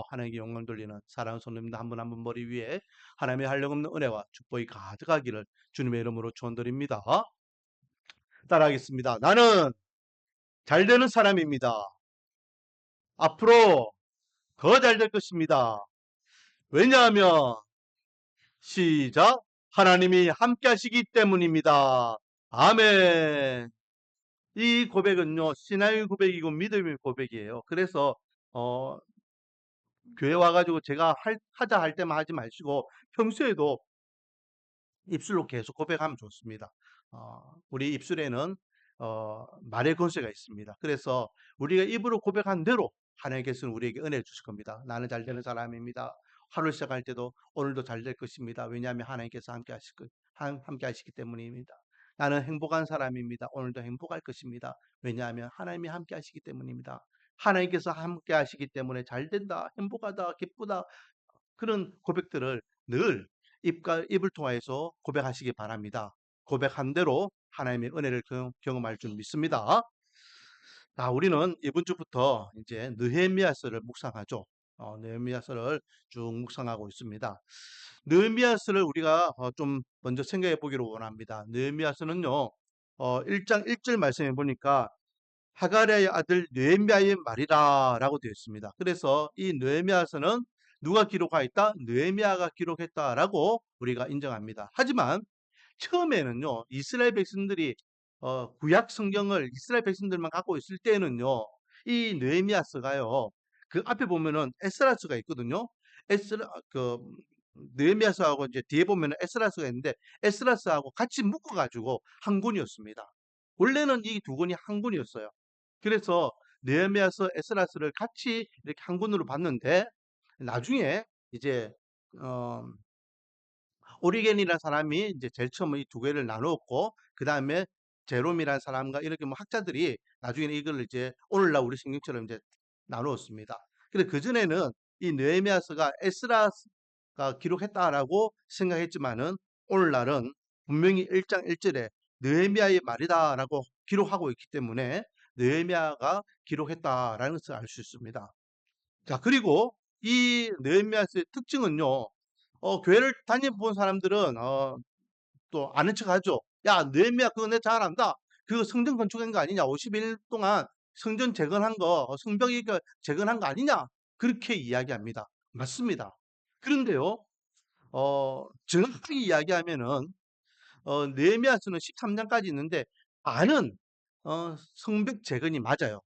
하나님께 영광 돌리는 사랑하는 성도님들 한 분 한 분 머리 위에 하나님의 한량없는 은혜와 축복이 가득하기를 주님의 이름으로 축원드립니다. 따라하겠습니다. 나는 잘 되는 사람입니다. 앞으로 더 잘 될 것입니다. 왜냐하면 시작, 하나님이 함께 하시기 때문입니다. 아멘. 이 고백은요, 신앙의 고백이고 믿음의 고백이에요. 그래서 교회 와가지고 제가 하자 할 때만 하지 마시고 평소에도 입술로 계속 고백하면 좋습니다. 우리 입술에는 말의 권세가 있습니다. 그래서 우리가 입으로 고백한 대로 하나님께서는 우리에게 은혜를 주실 겁니다. 나는 잘 되는 사람입니다. 하루 시작할 때도 오늘도 잘 될 것입니다. 왜냐하면 하나님께서 함께 하시기 때문입니다. 나는 행복한 사람입니다. 오늘도 행복할 것입니다. 왜냐하면 하나님이 함께 하시기 때문입니다. 하나님께서 함께 하시기 때문에 잘 된다, 행복하다, 기쁘다, 그런 고백들을 늘 입을 통하여서 고백하시기 바랍니다. 고백한 대로 하나님의 은혜를 경험할 줄 믿습니다. 자, 우리는 이번 주부터 이제 느헤미야서를 묵상하죠. 느헤미야서를 쭉 묵상하고 있습니다. 느헤미야서를 우리가 좀 먼저 생각해 보기로 원합니다. 느헤미야서는요, 1장 1절 말씀해 보니까 하가랴의 아들 느헤미야의 말이라 라고 되어 있습니다. 그래서 이 느헤미야서는 누가 기록하였다? 느헤미야가 기록했다라고 우리가 인정합니다. 하지만 처음에는요, 이스라엘 백성들이 구약 성경을 이스라엘 백성들만 갖고 있을 때는요, 이 느헤미야서가요, 그 앞에 보면은 에스라서가 있거든요. 느헤미야서하고 이제 뒤에 보면은 에스라서가 있는데 에스라서하고 같이 묶어가지고 한 권이었습니다. 원래는 이 두 권이 한 권이었어요. 그래서 느헤미야서, 에스라서를 같이 이렇게 한 권으로 봤는데 나중에 이제 어, 오리겐이라는 사람이 이제 제일 처음 이 두 개를 나누었고 그 다음에 제롬이라는 사람과 이렇게 뭐 학자들이 나중에는 이걸 이제 오늘날 우리 성경처럼 이제 나누었습니다. 근데 그 전에는 이 느헤미야서가 에스라가 기록했다라고 생각했지만은 오늘날은 분명히 1장 1절에 느헤미야의 말이다라고 기록하고 있기 때문에 느헤미야가 기록했다라는 것을 알 수 있습니다. 자, 그리고 이 느헤미야서의 특징은요. 교회를 다녀본 사람들은 또 아는 척하죠. 야, 느헤미야 그거 내 잘 안다. 그거 성전 건축한 거 아니냐? 51일 동안 성전 재건한 거, 성벽 이거 재건한 거 아니냐? 그렇게 이야기합니다. 맞습니다. 그런데요, 정확하게 이야기하면은 느헤미야서는 13장까지 있는데 반은 성벽 재건이 맞아요.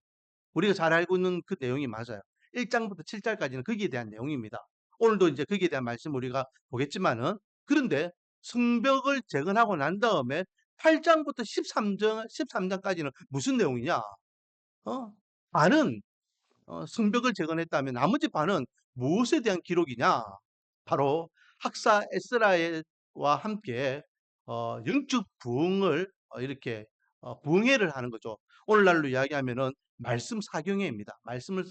우리가 잘 알고 있는 그 내용이 맞아요. 1장부터 7장까지는 거기에 대한 내용입니다. 오늘도 이제 거기에 대한 말씀 우리가 보겠지만은 그런데 성벽을 재건하고 난 다음에 8장부터 13장까지는 무슨 내용이냐? 어? 반은 성벽을 재건했다면 나머지 반은 무엇에 대한 기록이냐? 바로 학사 에스라와 함께 영적 부흥을 이렇게 부흥회를 하는 거죠. 오늘날로 이야기하면은 말씀 사경회입니다. 말씀을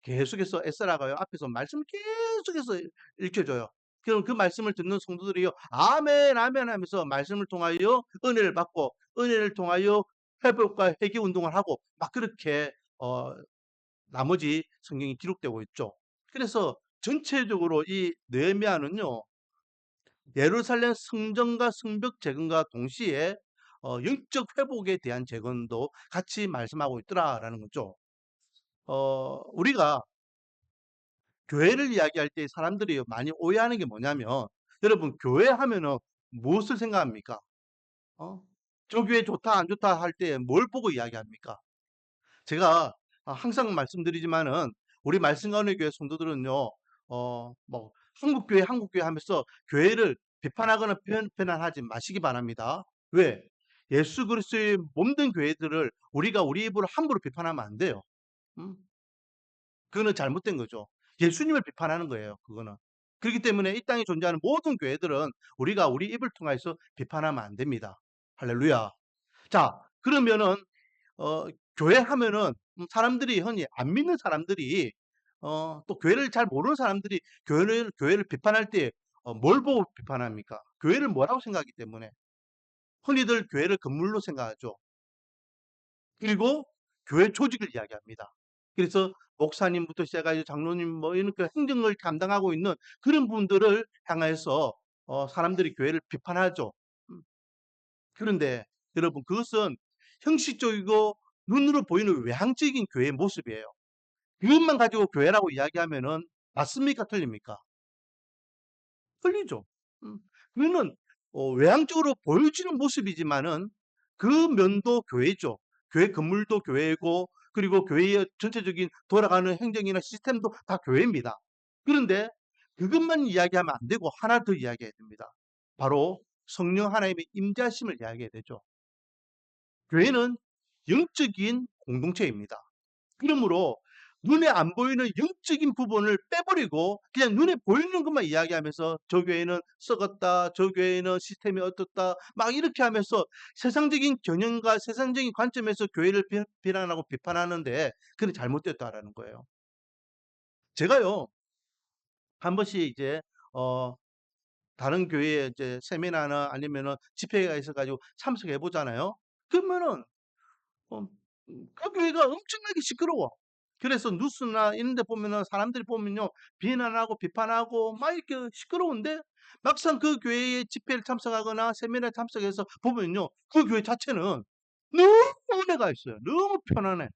계속해서 에스라가요 앞에서 말씀을 계속해서 읽혀줘요. 그럼 그 말씀을 듣는 성도들이요 아멘 아멘 하면서 말씀을 통하여 은혜를 받고 은혜를 통하여 회복과 회개 운동을 하고 막 그렇게 나머지 성경이 기록되고 있죠. 그래서 전체적으로 이 느헤미야는요 예루살렘 성전과 성벽 재건과 동시에 영적 회복에 대한 재건도 같이 말씀하고 있더라라는 거죠. 우리가 교회를 이야기할 때 사람들이 많이 오해하는 게 뭐냐면 여러분 교회 하면은 무엇을 생각합니까? 어? 저 교회 좋다 안 좋다 할 때 뭘 보고 이야기합니까? 제가 항상 말씀드리지만은 우리 말씀가운데 교회 성도들은요, 뭐 한국교회 하면서 교회를 비판하거나 편안하지 마시기 바랍니다. 왜? 예수 그리스도의 몸된 교회들을 우리가 우리 입으로 함부로 비판하면 안 돼요. 음? 그거는 잘못된 거죠. 예수님을 비판하는 거예요. 그거는. 그렇기 때문에 이 땅에 존재하는 모든 교회들은 우리가 우리 입을 통해서 비판하면 안 됩니다. 할렐루야. 자, 그러면은 어, 교회 하면은 사람들이 흔히 안 믿는 사람들이 또 교회를 잘 모르는 사람들이 교회를 비판할 때 뭘 보고 비판합니까? 교회를 뭐라고 생각하기 때문에 흔히들 교회를 건물로 생각하죠. 그리고 교회 조직을 이야기합니다. 그래서 목사님부터 시작해서 장로님 뭐 이런 그 행정을 담당하고 있는 그런 분들을 향해서 사람들이 교회를 비판하죠. 음. 그런데 여러분 그것은 형식적이고 눈으로 보이는 외향적인 교회의 모습이에요. 그것만 가지고 교회라고 이야기하면은 맞습니까? 틀립니까? 틀리죠. 음. 그거는 외향적으로 보여지는 모습이지만은 그 면도 교회죠. 교회 건물도 교회고 그리고 교회의 전체적인 돌아가는 행정이나 시스템도 다 교회입니다. 그런데 그것만 이야기하면 안 되고 하나 더 이야기해야 됩니다. 바로 성령 하나님의 임재하심을 이야기해야 되죠. 교회는 영적인 공동체입니다. 그러므로 눈에 안 보이는 영적인 부분을 빼버리고 그냥 눈에 보이는 것만 이야기하면서 저 교회는 썩었다, 저 교회는 시스템이 어떻다, 막 이렇게 하면서 세상적인 경영과 세상적인 관점에서 교회를 비난하고 비판하는데 그게 잘못됐다라는 거예요. 제가요, 한 번씩 이제, 어, 다른 교회에 이제 세미나나 아니면은 집회가 있어가지고 참석해 보잖아요. 그러면은 어 그 교회가 엄청나게 시끄러워. 그래서 뉴스나 이런 데 보면은 사람들이 보면요. 비난하고 비판하고 막 이렇게 시끄러운데 막상 그 교회에 집회를 참석하거나 세미나에 참석해서 보면요. 그 교회 자체는 너무 은혜가 있어요. 너무 편안해.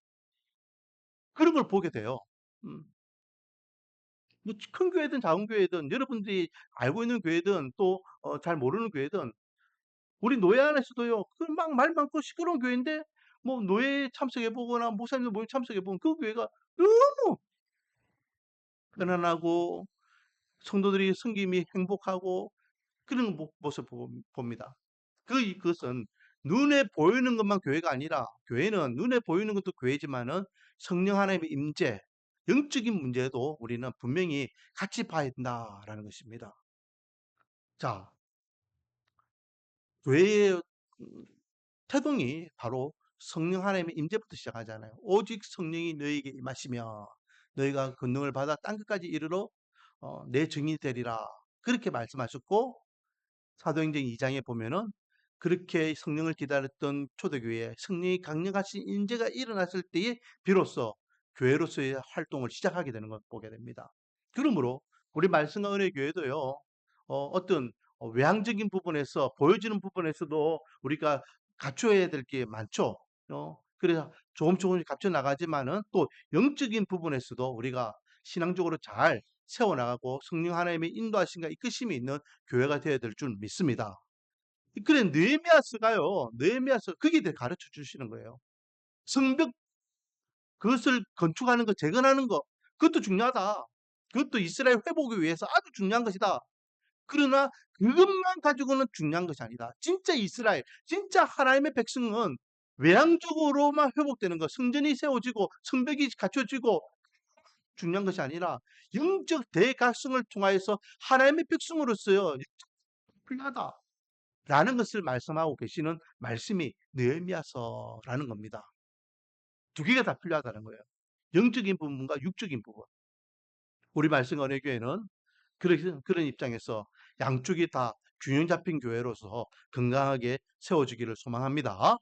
그런 걸 보게 돼요. 음. 뭐 큰 교회든 작은 교회든 여러분들이 알고 있는 교회든 또 잘 모르는 교회든 우리 노예 안에서도요. 그 막 말 많고 시끄러운 교회인데 뭐 노예에 참석해 보거나 목사님들 모임 참석해 보면 그 교회가 너무 편안하고 성도들이 섬김이 행복하고 그런 모습 봅니다. 그것은 눈에 보이는 것만 교회가 아니라 교회는 눈에 보이는 것도 교회지만은 성령 하나님의 임재, 영적인 문제도 우리는 분명히 같이 봐야 된다라는 것입니다. 자, 교회의 태동이 바로 성령 하나님의 임재부터 시작하잖아요. 오직 성령이 너희에게 임하시며 너희가 권능을 받아 땅 끝까지 이르러 내 증인이 되리라. 그렇게 말씀하셨고 사도행전 2장에 보면은 그렇게 성령을 기다렸던 초대교회에 성령이 강력하신 임재가 일어났을 때에 비로소 교회로서의 활동을 시작하게 되는 걸 보게 됩니다. 그러므로 우리 말씀과 은혜 교회도요. 어떤 외향적인 부분에서 보여지는 부분에서도 우리가 갖춰야 될 게 많죠. 그래서 조금씩 갖춰 나가지만은 또 영적인 부분에서도 우리가 신앙적으로 잘 세워나가고 성령 하나님의 인도하심과 이끄심이 있는 교회가 되어야 될 줄 믿습니다. 그래 느헤미야스가 거기에 대해 가르쳐 주시는 거예요. 성벽 그것을 건축하는 거 재건하는 거 그것도 중요하다. 그것도 이스라엘 회복을 위해서 아주 중요한 것이다. 그러나 그것만 가지고는 중요한 것이 아니다. 진짜 이스라엘, 진짜 하나님의 백성은 외향적으로만 회복되는 것, 성전이 세워지고 성벽이 갖춰지고 중요한 것이 아니라 영적 대각성을 통하여서 하나님의 백성으로서요 필요하다. 라는 것을 말씀하고 계시는 말씀이 느헤미야서라는 겁니다. 두 개가 다 필요하다는 거예요. 영적인 부분과 육적인 부분. 우리 말씀 언혜교회는 그런 입장에서 양쪽이 다 균형 잡힌 교회로서 건강하게 세워지기를 소망합니다.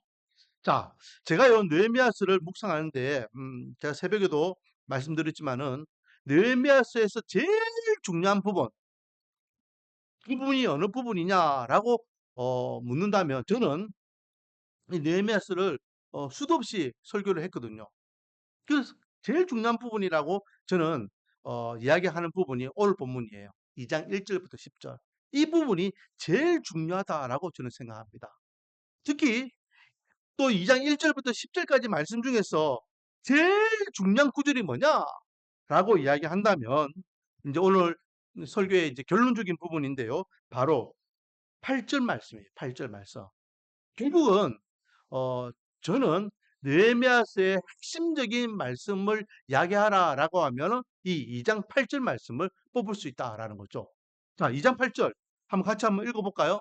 자, 제가요 느헤미야서를 묵상하는데 제가 새벽에도 말씀드렸지만은 느헤미야서에서 제일 중요한 부분이 어느 부분이냐라고 묻는다면 저는 이 느헤미야서를 수도 없이 설교를 했거든요. 그래서 제일 중요한 부분이라고 저는 이야기하는 부분이 오늘 본문이에요. 2장 1절부터 10절. 이 부분이 제일 중요하다라고 저는 생각합니다. 특히 또 2장 1절부터 10절까지 말씀 중에서 제일 중요한 구절이 뭐냐라고 이야기한다면 이제 오늘 설교의 이제 결론적인 부분인데요. 바로 8절 말씀이에요. 8절 말씀. 결국은 어 저는 느헤미야서의 핵심적인 말씀을 이야기하라라고 하면은 이 2장 8절 말씀을 뽑을 수 있다라는 거죠. 자, 2장 8절 같이 한번 읽어볼까요?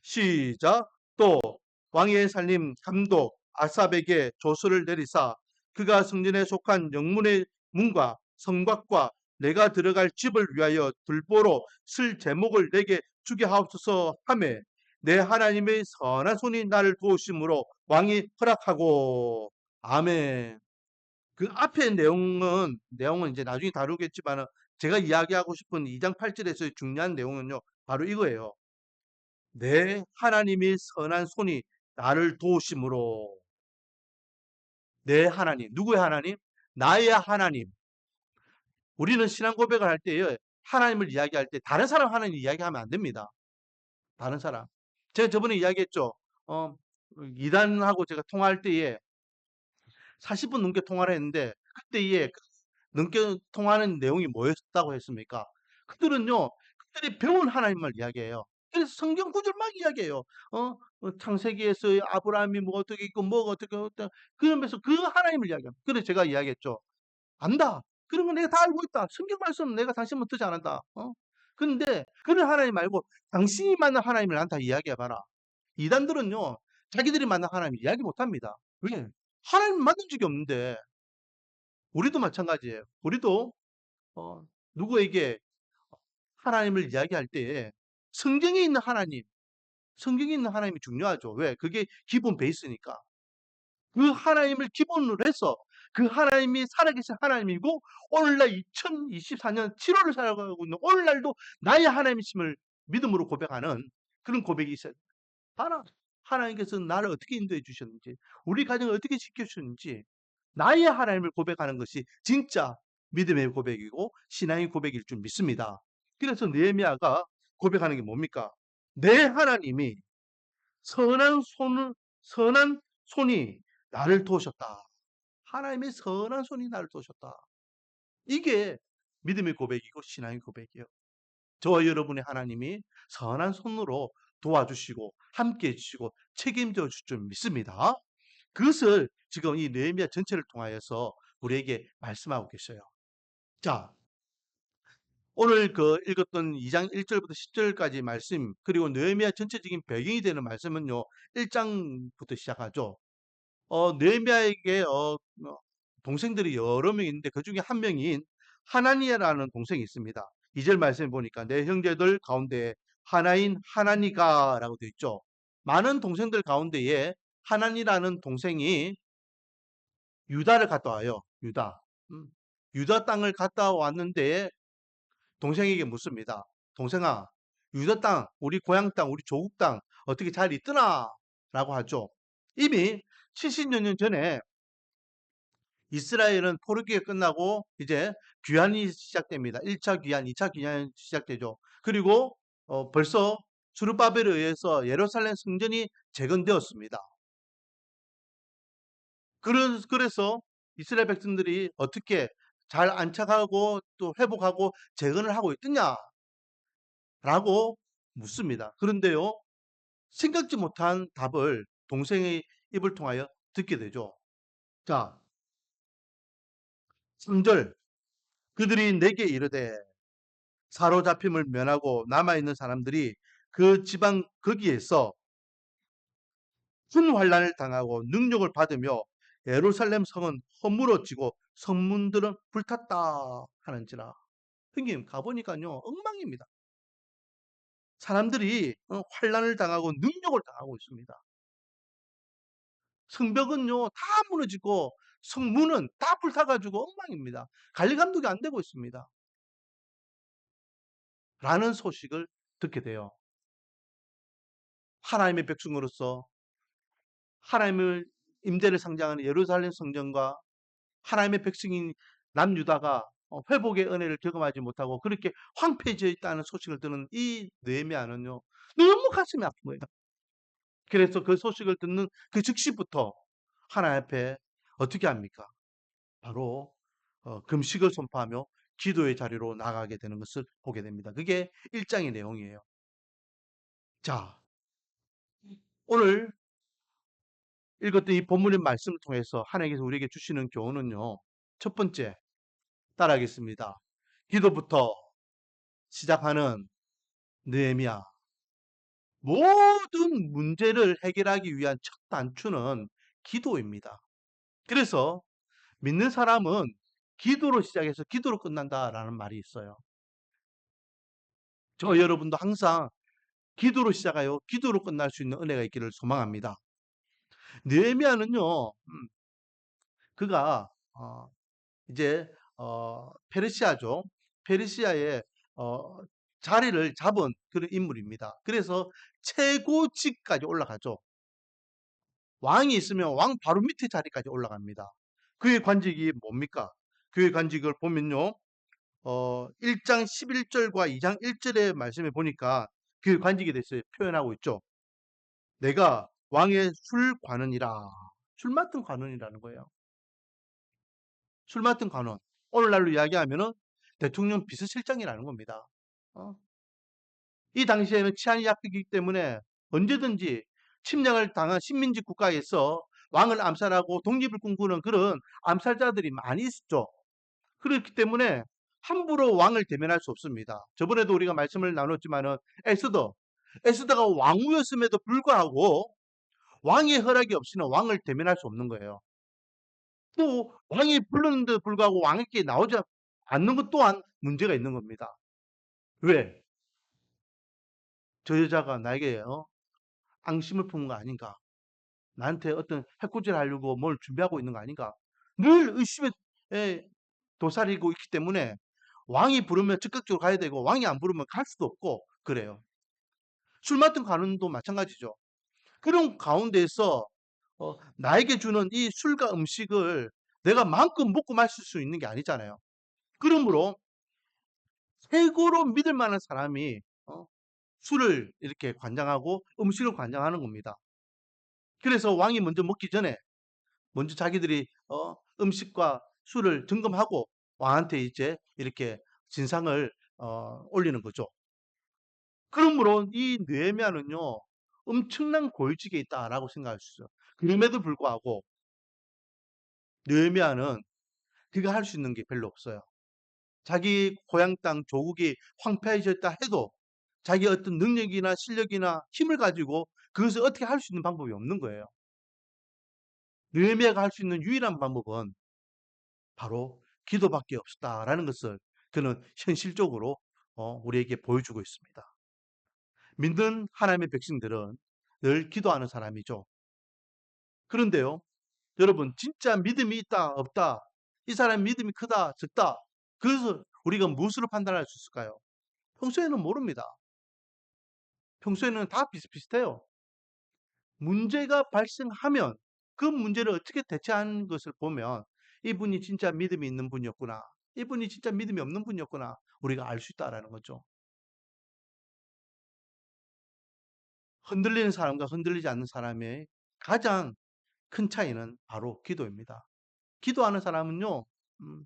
시작. 또 왕의 살림 감독 아삽에게 조서를 내리사 그가 성전에 속한 영문의 문과 성곽과 내가 들어갈 집을 위하여 들보로 쓸 제목을 내게 주게 하옵소서 하매 내 하나님의 선한 손이 나를 도우심으로 왕이 허락하고 아멘. 그 앞에 내용은 이제 나중에 다루겠지만은 제가 이야기하고 싶은 2장 8절에서의 중요한 내용은요. 바로 이거예요. 내 하나님이 선한 손이 나를 도우심으로 내 하나님, 누구의 하나님? 나의 하나님. 우리는 신앙 고백을 할 때에 하나님을 이야기할 때 다른 사람 하나님 이야기하면 안 됩니다. 다른 사람. 제가 저번에 이야기했죠. 어, 이단하고 제가 통화할 때에 40분 넘게 통화를 했는데 그때에 넘게 통화하는 내용이 뭐였다고 했습니까? 그들은요, 그들이 배운 하나님을 이야기해요. 그래서 성경 구절 막 이야기해요. 창세기에서 아브라함이 뭐 어떻게 있고 뭐가 어떻게 그러면서 그 하나님을 이야기합니다. 그래서 제가 이야기했죠. 안다. 그런 거 내가 다 알고 있다. 성경 말씀은 내가 당신 못하지 않았다. 근데 그런 하나님 말고 당신이 만난 하나님을 나한테 이야기해봐라. 이단들은요, 자기들이 만난 하나님 이야기 못합니다. 왜? 하나님 만난 적이 없는데 우리도 마찬가지예요. 우리도 어, 누구에게 하나님을 이야기할 때에 성경에 있는 하나님, 성경에 있는 하나님이 중요하죠. 왜? 그게 기본 베이스니까. 그 하나님을 기본으로 해서 그 하나님이 살아계신 하나님이고 오늘날 2024년 7월을 살아가고 있는 오늘날도 나의 하나님이심을 믿음으로 고백하는 그런 고백이 있어요. 봐라. 하나님께서 나를 어떻게 인도해 주셨는지, 우리 가정을 어떻게 지켜주셨는지, 나의 하나님을 고백하는 것이 진짜 믿음의 고백이고 신앙의 고백일 줄 믿습니다. 그래서 느헤미야가 고백하는 게 뭡니까? 내 하나님이 선한 손이 나를 도우셨다. 하나님의 선한 손이 나를 도우셨다. 이게 믿음의 고백이고 신앙의 고백이에요. 저와 여러분의 하나님이 선한 손으로 도와주시고 함께 해주시고 책임져 줄 줄 믿습니다. 그것을 지금 이 느헤미야 전체를 통하여서 우리에게 말씀하고 계셔요. 자, 오늘 그 읽었던 2장 1절부터 10절까지 말씀 그리고 느헤미야 전체적인 배경이 되는 말씀은요. 1장부터 시작하죠. 느헤미야에게 동생들이 여러 명 있는데 그 중에 한 명인 하나니야라는 동생이 있습니다. 2절 말씀해 보니까 내 형제들 가운데 하나인 하나니가라고 되어 있죠. 많은 동생들 가운데에 하나니라는 동생이 유다를 갔다 와요. 유다. 음. 유다 땅을 갔다 왔는데 동생에게 묻습니다. 동생아, 유다 땅, 우리 고향 땅, 우리 조국 땅 어떻게 잘 있더나? 라고 하죠. 이미 70여 년 전에 이스라엘은 포로기가 끝나고 이제 귀환이 시작됩니다. 1차 귀환, 2차 귀환이 시작되죠. 그리고 벌써 수르바벨에 의해서 예루살렘 성전이 재건되었습니다. 그래서 이스라엘 백성들이 어떻게 잘 안착하고 또 회복하고 재건을 하고 있느냐라고 묻습니다. 그런데요, 생각지 못한 답을 동생의 입을 통하여 듣게 되죠. 자, 3절. 그들이 내게 이르되 사로잡힘을 면하고 남아있는 사람들이 그 지방 거기에서 큰 환란을 당하고 능력을 받으며 예루살렘 성은 허물어지고 성문들은 불탔다 하는지라. 형님 가보니까요 엉망입니다. 사람들이 환란을 당하고 능력을 당하고 있습니다. 성벽은요 다 무너지고 성문은 다 불타가지고 엉망입니다. 관리 감독이 안 되고 있습니다. 라는 소식을 듣게 돼요. 하나님의 백성으로서 하나님을 임재를 상징하는 예루살렘 성전과 하나님의 백성인 남유다가 회복의 은혜를 경험하지 못하고 그렇게 황폐해져 있다는 소식을 듣는 이 느헤미야는요 너무 가슴이 아픈 거예요. 그래서 그 소식을 듣는 그 즉시부터 하나님 앞에 어떻게 합니까? 바로 금식을 선포하며 기도의 자리로 나가게 되는 것을 보게 됩니다. 그게 1장의 내용이에요. 자, 오늘 읽었던 이 본문의 말씀을 통해서 하나님께서 우리에게 주시는 교훈은요. 첫 번째, 따라하겠습니다. 기도부터 시작하는 느헤미야. 모든 문제를 해결하기 위한 첫 단추는 기도입니다. 그래서 믿는 사람은 기도로 시작해서 기도로 끝난다라는 말이 있어요. 저 여러분도 항상 기도로 시작하여 기도로 끝날 수 있는 은혜가 있기를 소망합니다. 느헤미야는요. 그가 어, 이제 페르시아죠. 페르시아의 어, 자리를 잡은 그런 인물입니다. 그래서 최고직까지 올라가죠. 왕이 있으면 왕 바로 밑에 자리까지 올라갑니다. 그의 관직이 뭡니까? 그의 관직을 보면요. 1장 11절과 2장 1절의 말씀에 보니까 그의 관직에 대해서 표현하고 있죠. 내가 왕의 술관원이라. 술 맡은 관원이라는 거예요. 술 맡은 관원. 오늘날로 이야기하면은 대통령 비서실장이라는 겁니다. 어? 이 당시에는 치안이 잡히기 때문에 언제든지 침략을 당한 식민지 국가에서 왕을 암살하고 독립을 꿈꾸는 그런 암살자들이 많이 있었죠. 그렇기 때문에 함부로 왕을 대면할 수 없습니다. 저번에도 우리가 말씀을 나눴지만은 에스더가 왕후였음에도 불구하고 왕의 허락이 없이는 왕을 대면할 수 없는 거예요. 또 왕이 불렀는데도 불구하고 왕에게 나오지 않는 것 또한 문제가 있는 겁니다. 왜? 저 여자가 나에게 앙심을 품은 거 아닌가? 나한테 어떤 해코지를 하려고 뭘 준비하고 있는 거 아닌가? 늘 의심에 도사리고 있기 때문에 왕이 부르면 적극적으로 가야 되고 왕이 안 부르면 갈 수도 없고 그래요. 술 맡은 관원도 마찬가지죠. 그런 가운데서 나에게 주는 이 술과 음식을 내가 마음껏 먹고 마실 수 있는 게 아니잖아요. 그러므로 최고로 믿을 만한 사람이 술을 이렇게 관장하고 음식을 관장하는 겁니다. 그래서 왕이 먼저 먹기 전에 먼저 자기들이 음식과 술을 점검하고 왕한테 이제 이렇게 진상을 올리는 거죠. 그러므로 이 느헤미야는요 엄청난 고위직에 있다라고 생각할 수 있어요. 그럼에도 불구하고 느헤미야는 그가 할 수 있는 게 별로 없어요. 자기 고향 땅 조국이 황폐해졌다 해도 자기 어떤 능력이나 실력이나 힘을 가지고 그것을 어떻게 할 수 있는 방법이 없는 거예요. 느헤미야가 할 수 있는 유일한 방법은 바로 기도밖에 없다라는 것을 그는 현실적으로 우리에게 보여주고 있습니다. 믿는 하나님의 백성들은 늘 기도하는 사람이죠. 그런데요, 여러분 진짜 믿음이 있다 없다, 이 사람 믿음이 크다 적다, 그것을 우리가 무엇으로 판단할 수 있을까요? 평소에는 모릅니다. 평소에는 다 비슷비슷해요. 문제가 발생하면 그 문제를 어떻게 대처하는 것을 보면 이분이 진짜 믿음이 있는 분이었구나, 이분이 진짜 믿음이 없는 분이었구나, 우리가 알 수 있다라는 거죠. 흔들리는 사람과 흔들리지 않는 사람의 가장 큰 차이는 바로 기도입니다. 기도하는 사람은요, 음,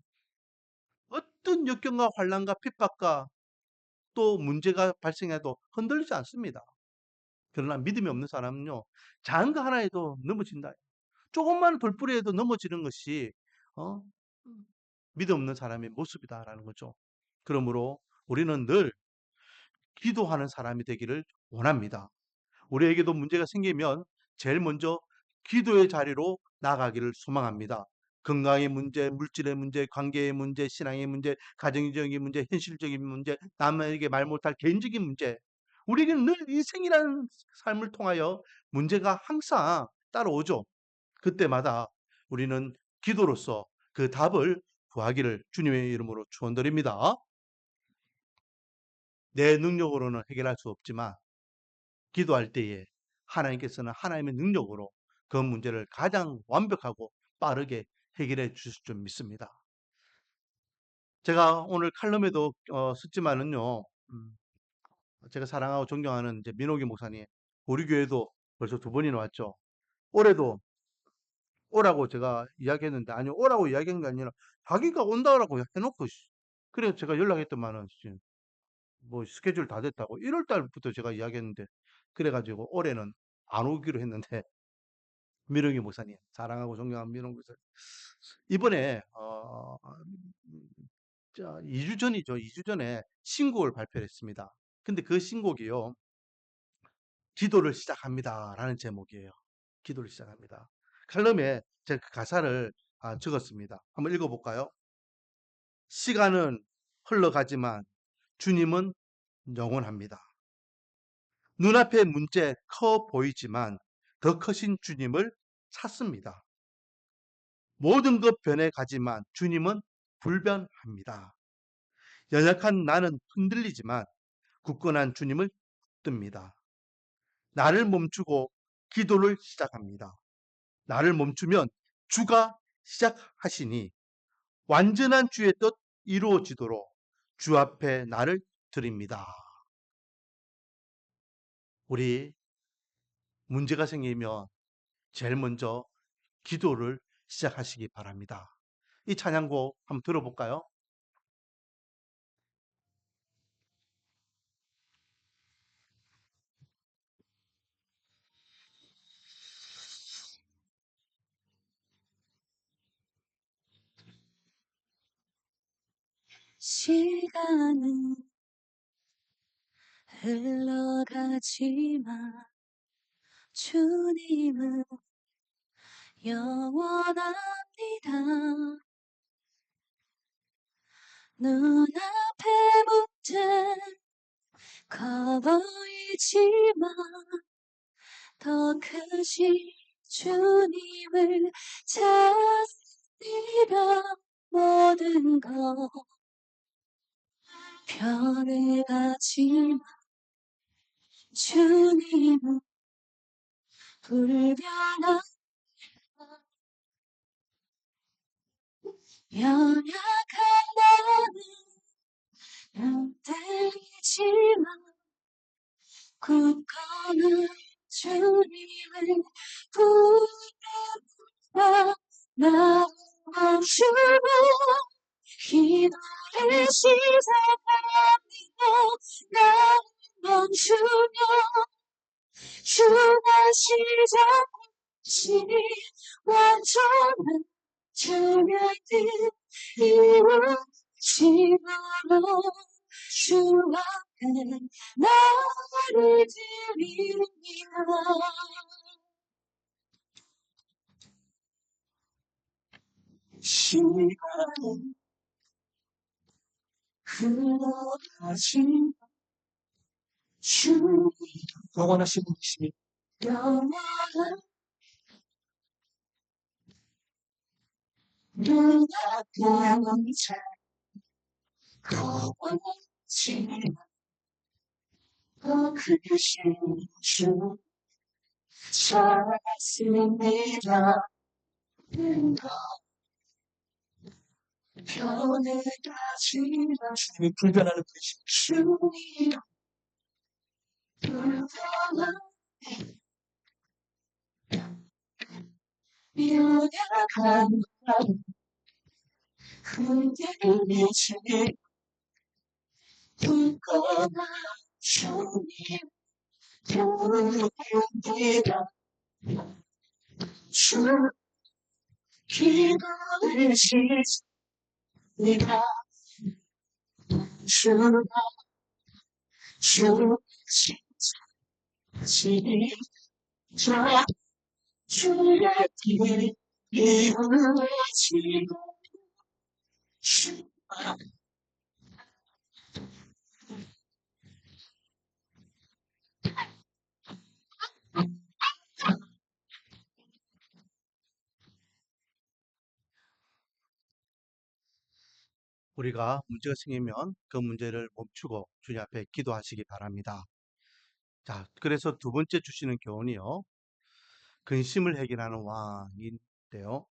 어떤 역경과 환란과 핍박과 또 문제가 발생해도 흔들리지 않습니다. 그러나 믿음이 없는 사람은요, 작은 거 하나에도 넘어진다. 조금만 돌부리에도 넘어지는 것이 어? 믿음 없는 사람의 모습이다라는 거죠. 그러므로 우리는 늘 기도하는 사람이 되기를 원합니다. 우리에게도 문제가 생기면 제일 먼저 기도의 자리로 나가기를 소망합니다. 건강의 문제, 물질의 문제, 관계의 문제, 신앙의 문제, 가정적인 문제, 현실적인 문제, 남에게 말 못할 개인적인 문제. 우리에게는 늘 인생이라는 삶을 통하여 문제가 항상 따라오죠. 그때마다 우리는 기도로서 그 답을 구하기를 주님의 이름으로 축원드립니다. 내 능력으로는 해결할 수 없지만 기도할 때에 하나님께서는 하나님의 능력으로 그 문제를 가장 완벽하고 빠르게 해결해 주실 줄 믿습니다. 제가 오늘 칼럼에도 썼지만은요, 제가 사랑하고 존경하는 이제 민호기 목사님, 우리 교회도 벌써 두 번이나 왔죠. 올해도 오라고 제가 이야기했는데, 아니, 오라고 이야기한 게 아니라 자기가 온다라고 해놓고, 그래서 제가 연락했더만은, 뭐 스케줄 다 됐다고 1월 달부터 제가 이야기했는데, 그래가지고 올해는 안 오기로 했는데, 민흥기 목사님, 사랑하고 존경하는 민흥기 목사님, 이번에 2주 전이죠. 2주 전에 신곡을 발표를 했습니다. 근데 그 신곡이요, 기도를 시작합니다라는 제목이에요. 기도를 시작합니다. 칼럼에 제가 그 가사를 적었습니다. 한번 읽어볼까요? 시간은 흘러가지만 주님은 영원합니다. 눈앞의 문제 커 보이지만 더 크신 주님을 찾습니다. 모든 것 변해가지만 주님은 불변합니다. 연약한 나는 흔들리지만 굳건한 주님을 붙듭니다. 나를 멈추고 기도를 시작합니다. 나를 멈추면 주가 시작하시니 완전한 주의 뜻 이루어지도록 주 앞에 나를 드립니다. 우리 문제가 생기면 제일 먼저 기도를 시작하시기 바랍니다. 이 찬양곡 한번 들어볼까요? 시간은 흘러가지만 주님은 영원합니다. 눈앞에 문제 커 보이지만 더 크신 주님을 찾으려 모든 것 변해가지만 주님은 불변한 연약한 나는 흔들리지만 굳건한 주님을 붙잡아 나 멈추고 기도를 시작합니다. 나 멈추며 주가 시작하시니 완전한 주의 뜻 이루어지도록 주 앞에 나를 드립니다. 시간은 흘러가지 주 영원하신 분이시니 영원한 눈앞에 문제 거원하지 더 크신 주 찾습니다. 변해가지만 주님이 불변하는 분이신 주님 불변한 연약한 나를 흔들리지 굳건한 주님 부릅니다. 주 기도를 시작합니다. 주가 주 시작 주의 뜻 이루어지고 주가 우리가 문제가 생기면 그 문제를 멈추고 주님 앞에 기도하시기 바랍니다. 자, 그래서 두 번째 주시는 교훈이요. 근심을 해결하는 왕인데요.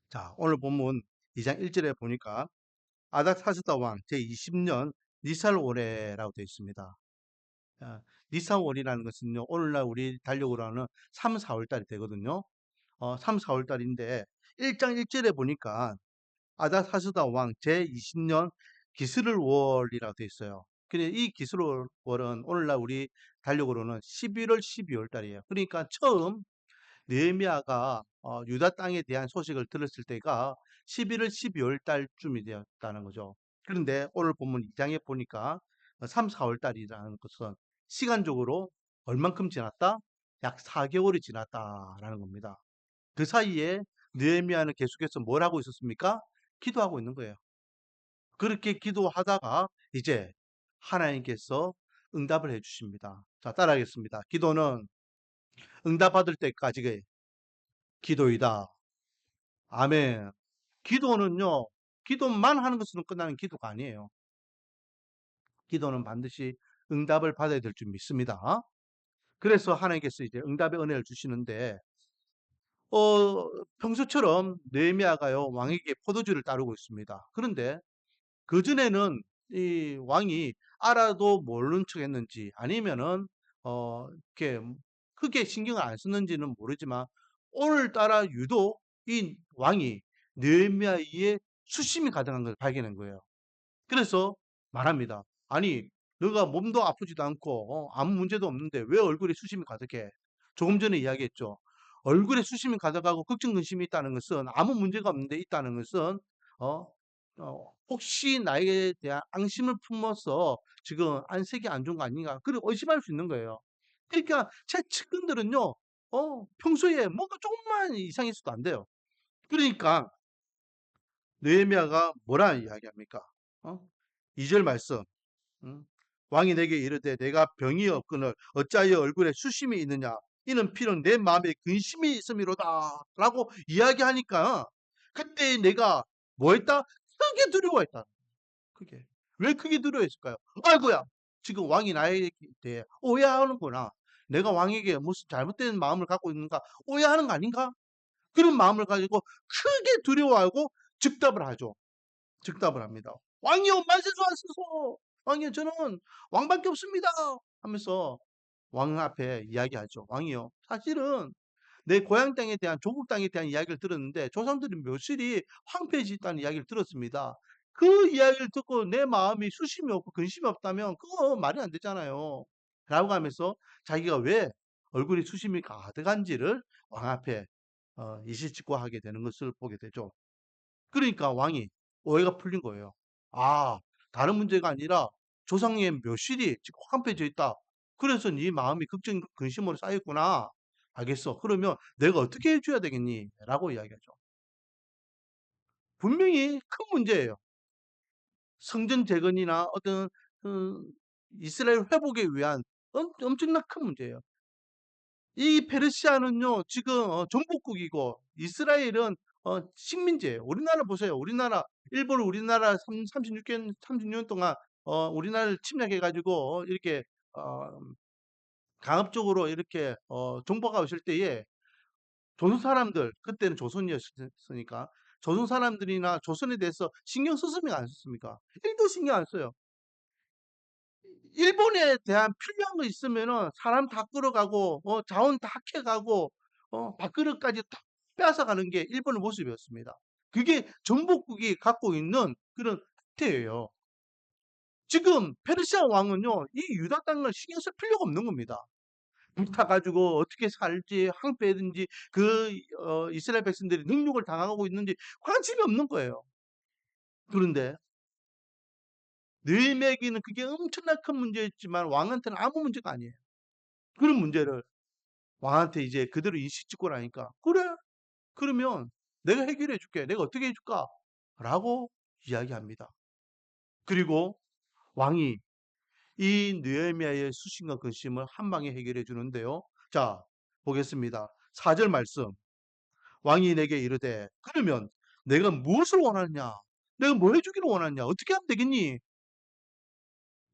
자, 오늘 본문 2장 1절에 보니까 아닥사스다 왕 제20년 니살월이라고 되어 있습니다. 니살월이라는 것은요, 오늘날 우리 달력으로 하는 3, 4월 달이 되거든요. 3, 4월 달인데 1장 1절에 보니까 아닥사스다 왕 제20년 기스를월이라고 되어 있어요. 근데 이 기스를월은 오늘날 우리 달력으로는 11월, 12월 달이에요. 그러니까 처음 느헤미야가 유다 땅에 대한 소식을 들었을 때가 11월, 12월 달쯤이 되었다는 거죠. 그런데 오늘 본문 2장에 보니까 3, 4월 달이라는 것은 시간적으로 얼만큼 지났다? 약 4개월이 지났다라는 겁니다. 그 사이에 느헤미야는 계속해서 뭘 하고 있었습니까? 기도하고 있는 거예요. 그렇게 기도하다가 이제 하나님께서 응답을 해 주십니다. 자, 따라하겠습니다. 기도는 응답받을 때까지의 기도이다. 아멘. 기도는요, 기도만 하는 것으로 끝나는 기도가 아니에요. 기도는 반드시 응답을 받아야 될 줄 믿습니다. 그래서 하나님께서 이제 응답의 은혜를 주시는데, 평소처럼 느헤미야가요, 왕에게 포도주를 따르고 있습니다. 그런데 그전에는 이 왕이 알아도 모르는 척 했는지 아니면은 이렇게 크게 신경을 안 썼는지는 모르지만 오늘따라 유독 이 왕이 느헤미야에 수심이 가득한 걸 발견한 거예요. 그래서 말합니다. "아니 너가 몸도 아프지도 않고 아무 문제도 없는데 왜 얼굴에 수심이 가득해?" 조금 전에 이야기했죠. 얼굴에 수심이 가득하고 걱정 근심이 있다는 것은 아무 문제가 없는데 있다는 것은 어 혹시 나에 대한 앙심을 품어서 지금 안색이 안 좋은 거 아닌가 그리고 의심할 수 있는 거예요. 그러니까 제 측근들은요. 평소에 뭔가 조금만 이상이 있어도 안 돼요. 그러니까 느헤미야가 뭐라 이야기합니까? 어? 2절 말씀. 음. 왕이 내게 이르되 내가 병이 없거늘 어찌하여 얼굴에 수심이 있느냐 이는 필은 내 마음에 근심이 있음이로다 라고 이야기하니까 그때 내가 뭐 했다? 크게 두려워했다. 크게. 왜 크게 두려워했을까요? 아이고야 지금 왕이 나에 대해 오해하는구나. 내가 왕에게 무슨 잘못된 마음을 갖고 있는가 오해하는 거 아닌가? 그런 마음을 가지고 크게 두려워하고 즉답을 하죠. 즉답을 합니다. "왕이여 만세소하소서. 왕이여 저는 왕밖에 없습니다." 하면서 왕 앞에 이야기하죠. "왕이여 사실은 내 고향 땅에 대한 조국 땅에 대한 이야기를 들었는데 조상들이 묘실이 황폐해졌다는 이야기를 들었습니다. 그 이야기를 듣고 내 마음이 수심이 없고 근심이 없다면 그거 말이 안 되잖아요." 라고 하면서 자기가 왜 얼굴이 수심이 가득한지를 왕 앞에 이실직고하게 되는 것을 보게 되죠. 그러니까 왕이 오해가 풀린 거예요. '아 다른 문제가 아니라 조상의 묘실이 지금 황폐해져 있다. 그래서 네 마음이 걱정 근심으로 쌓였구나. 알겠어. 그러면 내가 어떻게 해 줘야 되겠니?'라고 이야기하죠. 분명히 큰 문제예요. 성전 재건이나 어떤 어 이스라엘 회복에 위한 엄청난 큰 문제예요. 이 페르시아는요 지금 정복국이고 이스라엘은 식민지예요. 우리나라 보세요. 우리나라 일본 우리나라 36년 동안 우리나라를 침략해 가지고 이렇게 어 강압적으로 이렇게 정복하고 있을 때에 조선 사람들 그때는 조선이었으니까 조선 사람들이나 조선에 대해서 신경 썼습니까 안 썼습니까? 1도 신경 안 써요. 일본에 대한 필요한 거 있으면은 사람 다 끌어가고 자원 다 캐가고 밥그릇까지 다 빼앗아가는 게 일본의 모습이었습니다. 그게 정복국이 갖고 있는 그런 태예요. 지금 페르시아 왕은요, 이 유다 땅을 신경 쓸 필요가 없는 겁니다. 불타 가지고 어떻게 살지, 항배든지 그 이스라엘 백성들이 능욕을 당하고 있는지 관심이 없는 거예요. 그런데 느헤미야에게는 그게 엄청난 큰 문제였지만 왕한테는 아무 문제가 아니에요. 그런 문제를 왕한테 이제 그대로 인식 짓고 나니까 "그래. 그러면 내가 해결해 줄게. 내가 어떻게 해 줄까?" 라고 이야기합니다. 그리고 왕이 이 느헤미야의 수신과 근심을 한 방에 해결해 주는데요. 자 보겠습니다. 4절 말씀. 왕이 내게 이르되 "그러면 내가 무엇을 원하느냐? 내가 뭐 해 주기를 원하느냐? 어떻게 하면 되겠니?"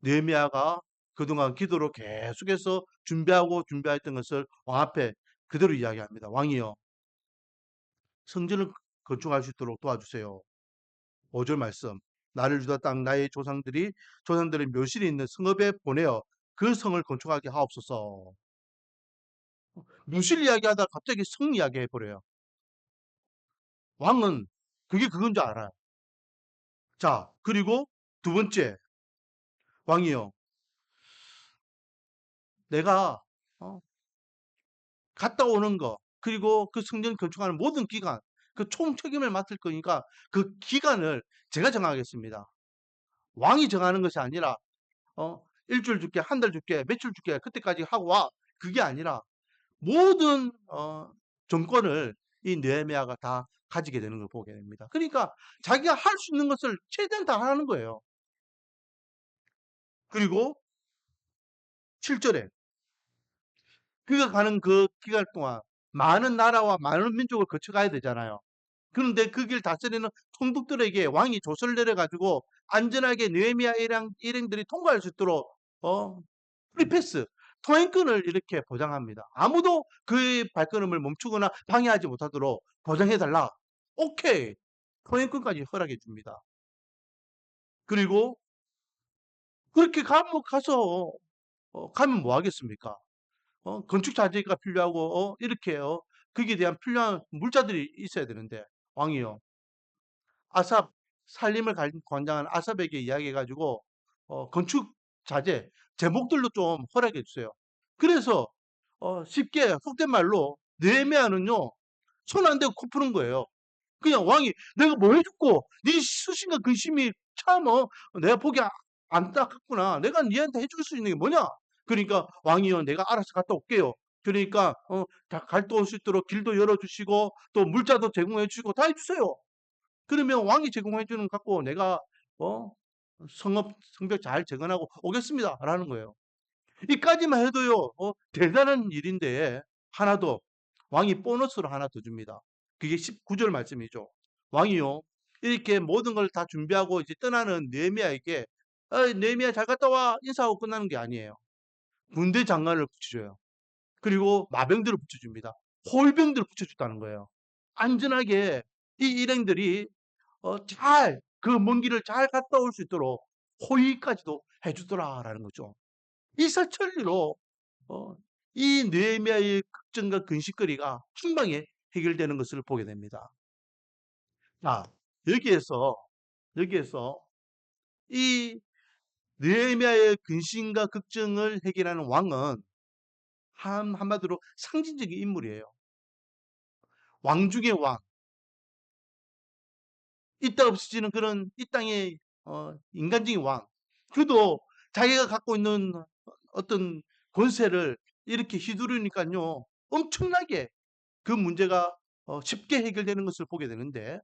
느헤미야가 그동안 기도로 계속해서 준비했던 것을 왕 앞에 그대로 이야기합니다. "왕이여 성전을 건축할 수 있도록 도와주세요." 5절 말씀. "나를 유다 땅 나의 조상들의 묘실이 있는 성읍에 보내어 그 성을 건축하게 하옵소서." 묘실 이야기하다가 갑자기 성 이야기해 버려요. 왕은 그게 그건 줄 알아요. 자 그리고 두 번째 "왕이여 내가 어 갔다 오는 거 그리고 그 성전 건축하는 모든 기간 그 총책임을 맡을 거니까 그 기간을 제가 정하겠습니다. 왕이 정하는 것이 아니라 '일 주일 줄게. 한 달 줄게. 며칠 줄게. 그때까지 하고 와.' 그게 아니라 모든 정권을 이 느헤미야가 다 가지게 되는 걸 보게 됩니다. 그러니까 자기가 할 수 있는 것을 최대한 다 하는 거예요. 그리고 7 절에 그가 가는 그 기간 동안 많은 나라와 많은 민족을 거쳐 가야 되잖아요. 그런데 그 길 다스리는 총독들에게 왕이 조서를 내려 가지고 안전하게 느헤미야 일행들이 통과할 수 있도록 프리패스 통행권을 이렇게 보장합니다. 아무도 그의 발걸음을 멈추거나 방해하지 못하도록 보장해 달라. 오케이. 통행권까지 허락해 줍니다. 그리고 그렇게 가서 가면 뭐 하겠습니까? 건축 자재가 필요하고 이렇게 거기에 대한 필요한 물자들이 있어야 되는데 왕이요. 아삽 살림을 관장한 아삽에게 이야기해 가지고 건축 자재 제목들로 좀 허락해 주세요. 그래서 쉽게 속된 말로 느헤미야는요. 손 안 대고 코 푸는 거예요. 그냥 왕이 "내가 뭐 해줬고 네 수신과 근심이 참 내가 보기 안타깝구나. 내가 니한테 해줄 수 있는 게 뭐냐?" 그러니까 왕이요. "내가 알아서 갔다 올게요." 그러니까 다 갔다 올 수 있도록 길도 열어 주시고 또 물자도 제공해 주시고 다 해 주세요. 그러면 왕이 제공해 주는 거 갖고 내가 어 성벽 잘 재건하고 오겠습니다라는 거예요. 이까지만 해도요. 대단한 일인데 하나 더 왕이 보너스를 하나 더 줍니다. 그게 19절 말씀이죠. 왕이요. 이렇게 모든 걸 다 준비하고 이제 떠나는 느헤미야에게 "어이 느헤미야 잘 갔다 와." 인사하고 끝나는 게 아니에요. 군대 장관을 붙여줘요. 그리고 마병들을 붙여줍니다. 호위병들을 붙여줬다는 거예요. 안전하게 이 일행들이 잘 그 먼 길을 잘 갔다 올 수 있도록 호의까지도 해 주더라라는 거죠. 이사천리로 어 이 느헤미야의 걱정과 근심거리가 한 방에 해결되는 것을 보게 됩니다. 자, 여기에서 이 느헤미야의 근심과 걱정을 해결하는 왕은 한마디로 상징적인 인물이에요. 왕 중의 왕. 있다 없어지는 그런 이 땅의 인간적인 왕. 그도 자기가 갖고 있는 어떤 권세를 이렇게 휘두르니깐요. 엄청나게 그 문제가 쉽게 해결되는 것을 보게 되는데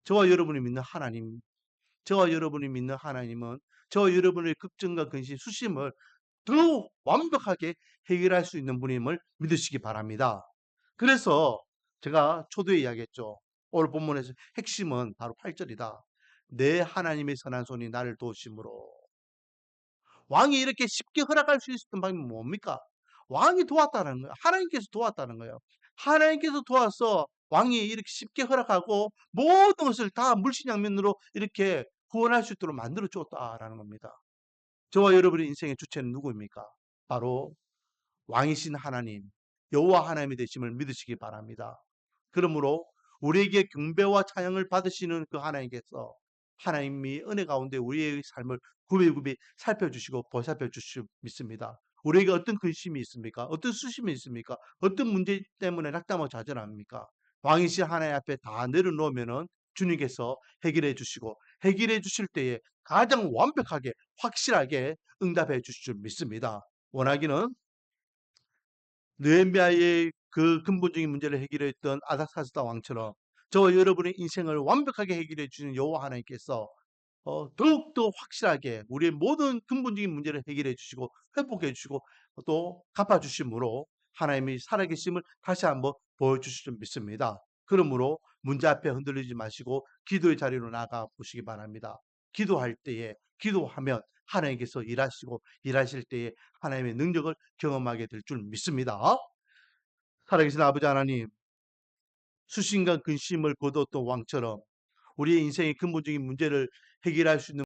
저와 여러분이 믿는 하나님, 저와 여러분이 믿는 하나님은 저와 여러분의 걱정과 근심, 수심을 더 완벽하게 해결할 수 있는 분임을 믿으시기 바랍니다. 그래서 제가 초두에 이야기했죠. 오늘 본문에서 핵심은 바로 8절이다. 내 하나님의 선한 손이 나를 도우심으로. 왕이 이렇게 쉽게 허락할 수 있었던 방법이 뭡니까? 왕이 도왔다는 거예요. 하나님께서 도왔다는 거예요. 하나님께서 도와서 왕이 이렇게 쉽게 허락하고 모든 것을 다 물신양면으로 이렇게 구원할 수 있도록 만들어 줬다라는 겁니다. 저와 여러분의 인생의 주체는 누구입니까? 바로 왕이신 하나님, 여호와 하나님이 되심을 믿으시기 바랍니다. 그러므로 우리에게 경배와 찬양을 받으시는 그 하나님께서 하나님이 은혜 가운데 우리의 삶을 굽이굽이 살펴주시고 보살펴 주실 믿습니다. 우리에게 어떤 근심이 있습니까? 어떤 수심이 있습니까? 어떤 문제 때문에 낙담하고 좌절합니까? 왕이신 하나님 앞에 다 내려놓으면은 주님께서 해결해 주시고 해결해 주실 때에 가장 완벽하게 확실하게 응답해 주실 줄 믿습니다. 원하기는 느헤미야의 그 근본적인 문제를 해결했던 아닥사스다 왕처럼 저와 여러분의 인생을 완벽하게 해결해 주시는 여호와 하나님께서 더욱더 확실하게 우리의 모든 근본적인 문제를 해결해 주시고 회복해 주시고 또 갚아 주심으로 하나님이 살아계심을 다시 한번 보여주실 줄 믿습니다. 그러므로 문제 앞에 흔들리지 마시고 기도의 자리로 나가 보시기 바랍니다. 기도할 때에 기도하면 하나님께서 일하시고 일하실 때에 하나님의 능력을 경험하게 될 줄 믿습니다. 살아계신 아버지 하나님, 수신과 근심을 거두었던 왕처럼 우리의 인생의 근본적인 문제를 해결할 수 있는